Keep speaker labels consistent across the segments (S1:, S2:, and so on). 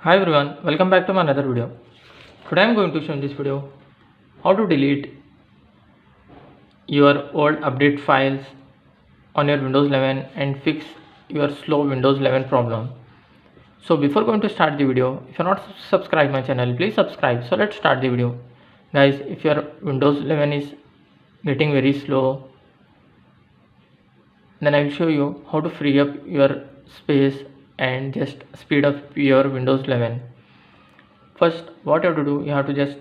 S1: Hi everyone, welcome back to my another video. Today I am going to show in this video how to delete your old update files on your Windows 11 and fix your slow Windows 11 problem. So before going to start the video, if you are not subscribed my channel, please subscribe. So let's start the video. Guys, if your Windows 11 is getting very slow, then I will show you how to free up your space and just speed up your Windows 11. First, what you have to do, you have to just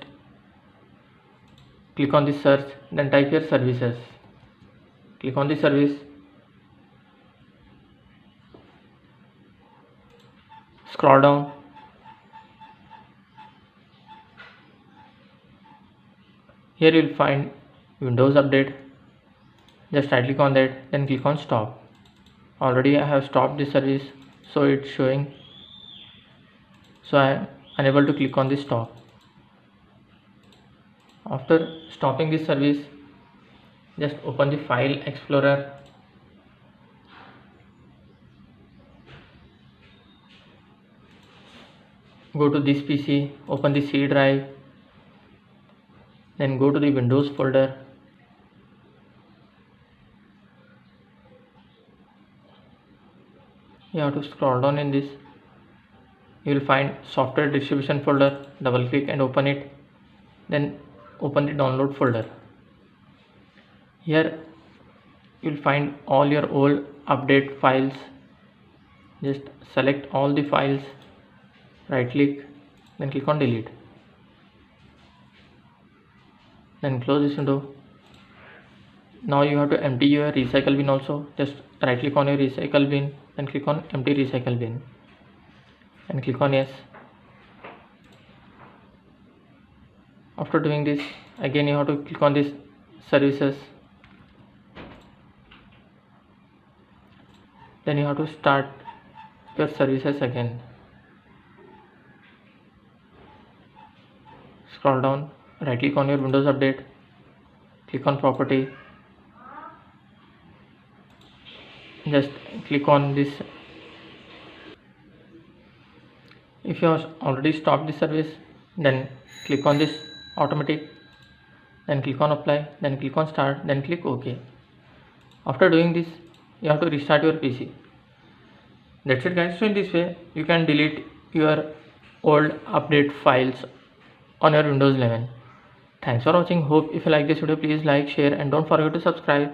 S1: click on the search, then type your services. Click on the service, scroll down, here you will find Windows Update. Just right click on that, then click on stop. Already I have stopped the service, so it's showing, so I am unable to click on the stop. After stopping this service, just open the file explorer, go to this PC, open the C drive, then go to the Windows folder, you have to scroll down in this, you will find software distribution folder, double click and open it, then open the download folder. Here you will find all your old update files. Just select all the files, right click, then click on delete, then close this window. Now you have to empty your recycle bin also. Just right click on your recycle bin, then click on empty recycle bin and click on yes. After doing this, again you have to click on this services, then you have to start your services again. Scroll down, right click on your Windows Update, click on property, just click on this. If you have already stopped the service, then click on this automatic, then click on apply, then click on start, then click OK. After doing this, you have to restart your PC. That's it guys. So in this way you can delete your old update files on your Windows 11. Thanks for watching. Hope if you like this video, please like, share and don't forget to subscribe.